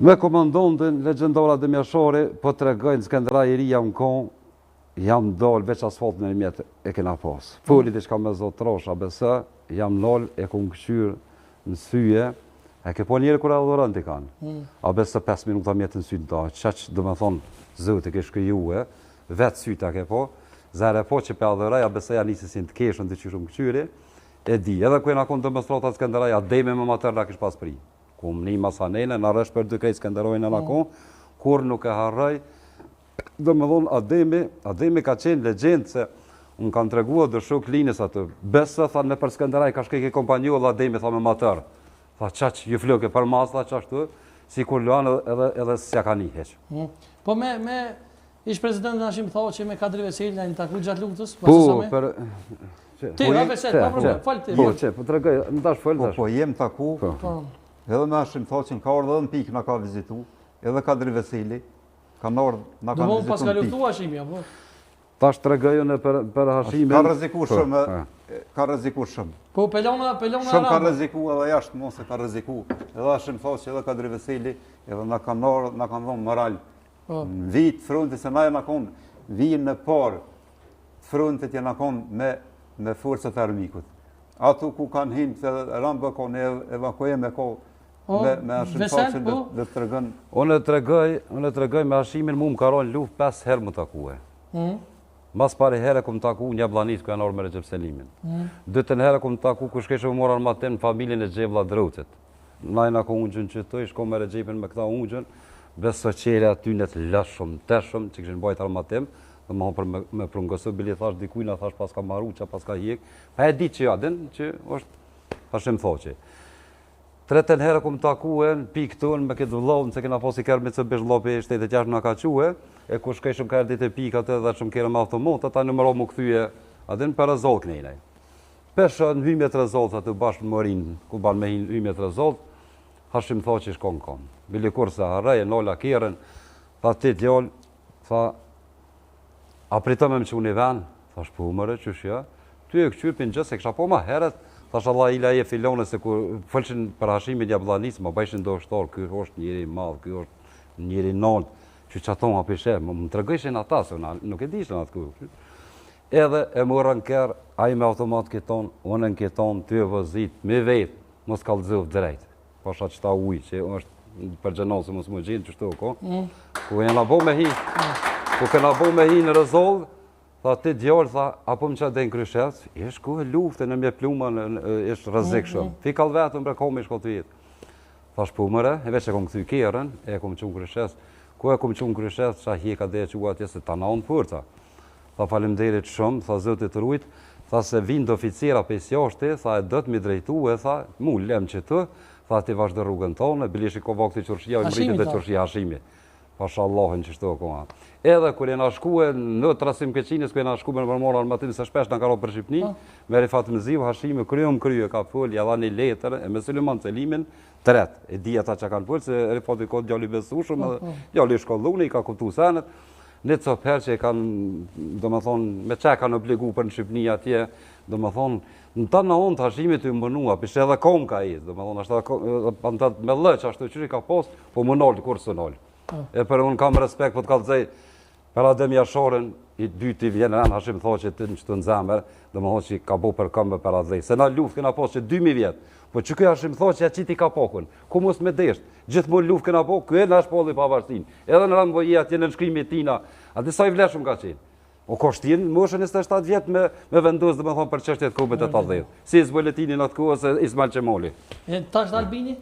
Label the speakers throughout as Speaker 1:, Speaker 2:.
Speaker 1: Me komandantën legjendara Demjashore, po të regojnë Skënderaj i ri jam kon, jam dollë veç asfaltën e mjetë e kena pas. Foli dhe shka me zotë trosha besë, jam dollë e kom këshyrë në syje, e ke po njëri kur adhurën t'i kanë. A besë 5 minuta mjetë në sytë da, qëq dhe me thonë zëtë ke shkëjue, vetë sytë a ke po, zare po që pe adhuraj, a besë ja njësisin të keshën të qyshëm këshyri, e di, edhe kujna konë demonstratat Skënderaj, a dejme me matër nga kish pas pri. Kum një masanene, në rësh për dy krejt Skënderojnë në konë, kur nuk e harraj, dhe me thonë, Ademi ka qenë legjendë se unë kanë tregua dhe shok linës atë, besë, tha në për Skënderaj ka shkej ke kompanjo, dhe Ademi tha me matër. Tha qaq, ju flëke për mas, tha qashtu, si kur luanë edhe s'ja ka një heqë.
Speaker 2: Po me ish prezidentin Hashim Thoqi me Kadri Veseli, në një taku gjatë luftës?
Speaker 1: Po, për...
Speaker 2: Ti, Vesel, falë ti.
Speaker 1: Po, të regoj, në tash falë tash.
Speaker 3: Po, jem taku, edhe me Hashim Thoqin ka orë dhe në pikë në ka vizitu, edhe Kadri Veseli, ka në orë në ka vizitu në pikë.
Speaker 2: Dëmonë pas ka luftu Hashimi, apo?
Speaker 1: Ta është të regojën për Hashimin.
Speaker 3: Ka rreziku shumë, ka rreziku shumë.
Speaker 2: Po, pelona
Speaker 3: shumë ka rreziku edhe jashtë mos e ka rreziku. Edhe Hashim Thoqi, edhe Kadri Veseli, edhe në ka dhonë moral. Në vitë fronti, se na e në konë, vijin në parë, frontit e në konë me forcët e armikut. Ato ku kanë hinë, se rambë konë evakuje me kohë, me Hashim Thoqin dhe të regën.
Speaker 1: Unë e tregoj me Hashimin mu më karon luft 5 herë më takue. Mas pari herë kom taku një Jabllanis ku janë orë me Recep Selimin. Dytën herë kom taku ku shkeshe më morë armatim në familjen e Gjevlla Drocit. Najna ko ungjën që të shko me Recepin me këta ungjën, beso qere aty në të lëshëm, teshëm, që këshin bajt armatim, dhe më hapër me prungësë, bili thash dikujna, thash pas ka maru, që pas ka hjek, pa e di që jadin, që është Hashim Thoqi. Tretën herë kom takuen, pikë tonë me këtë vlovën, se kena posi kërë me të bësh lopi shtetet jashtë nga ka quhe, e ku shkej shumë kërë ditë e pikë atë dhe shumë kërë me automotë, ata në mëro më këthyje, adin për rezoltë kënejnej. Peshë në hymjet rezoltë atë bashkë më rinë, ku banë me hymjet rezoltë, Hashim Thoqi shkon konë. Bili kur se harrej, nolla kjerën, tha ti djoll, tha, a pritëm e më që unë i venë, tha shpu mëre, që shja, ty e këqyrpin gjëse, kësha po ma heret, thash Allah ila e filone se kur fëllshin për Hashimit Jabllanis, ma bajshin do shtorë, kjo është njëri madhë, kjo është njëri nëllë, që që ato ma pishe, më të regëshin ata, se nuk e dishën atë kjo. Edhe e mërën kërë, a i me automat këton, unë në këton, ty e vëzit, me vetë, mos kallëzëv drejtë. Pasha që ta ujë, që është për gjenosë, mos më gjinë që shtu, ko? Ku këna bo me hi, në rëzollë, tha ti djallë, tha, apo më që adhe në kryshes, ishtë ku e luftë, në mje pluma, ishtë rëzik shumë. Fi kalë vetëm bre komi shko të vitë. Tha shpumëre, e veç e kom këthy kjerën, e kom qunë kryshes, ku e kom qunë kryshes, qa hjeka dhe e qua atje se ta naonë përta. Tha falimderit shumë, tha zëtit rujtë, tha se vind oficira për jashtë, tha e dëtë mi drejtu e tha, mu lem që të, tha ti vazhdo rrugën tonë, bilish i ko vakti qërshia, i mritit dhe qërshia Hashimi. Pasha Allahin që shto koma. Edhe kër e nga shkue në trasim këqinës, kër e nga shkue me mërmora armatim se shpesh në karo për Shqipni, me Rifat Mëziu, Hashimi kryo ka pëll, ja dha një letër, e me Suleman Selimin, tret. E di ata që kanë pëll, se Rifat i kodë gjalli besushëm, gjalli shkolluni, i ka kuptu senet, një të sopher që i kanë, do më thonë, me që kanë obligu për në Shqipni atje, do më thonë, në ta në onë të Hashimit të mbënua, pishe edhe kom ka i, do më thonë, ashtë me lëq, ashtë të qyri ka post, po më nëllë, kur së nëllë. E për unë kam respekt, po të kalëzej, për Ademjashoren, i dyti vjenë anë, Hashim Thoqi të në qëtë në zemër, dhe më thonë që ka bo për kam për Adej. Se na luft këna po që 2000 vjetë, po që këj Hashim Thoqi ja qiti ka pokën, ku mos me deshtë, gjithë më luft këna po, këj në është polli pavarësin. Edhe në rëmë vojia atje në nëshkrimi tina, atë sa i vleshëm ka qenë. O koshtin, më është 27 vjetë me vendus dhe me thonë për qështjet kubet e të dhejtë. Si Izboletini në atë kohë se Ismail Qemoli.
Speaker 2: Ta është Albini?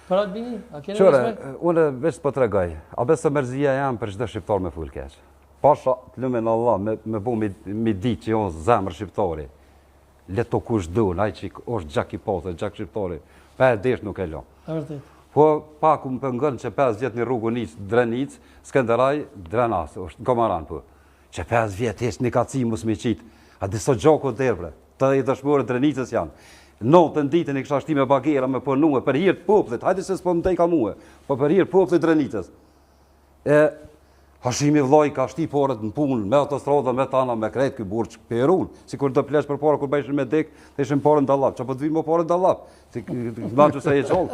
Speaker 2: Për Albini?
Speaker 1: Qëre, unë veç po të regaj, a besë mërzia jam për qdo shqiptar me full keq. Pasha, të lumen Allah, me bo mi di që jo zemër shqiptari, leto kush dun, aj që është gjak i pote, gjak shqiptari, pa e desh nuk e lo. Po, pa ku më pëngën që 5 vjetë një rrugë njës, Drenicë, Skënderaj, Drenas, është Gomaran, po. Që 5 vjetë ishtë një kaci mus me qitë, a diso gjoko të derbre, të i dëshmore Drenicës janë. Notën ditën i kësha shti me bagera me përnue, për hirtë poplit, hajde se s'po më tejka muhe, po për hirtë poplit Drenicës. Hashimi vllai ka shti porët në punë, me autostradë, me tana, me krejt, ky burç perun. Sikur do plesh për para kur bëjshin me dek, të ishin porën dallap. Çfarë po të vi më porën dallap? Ti naçu sa e çoll.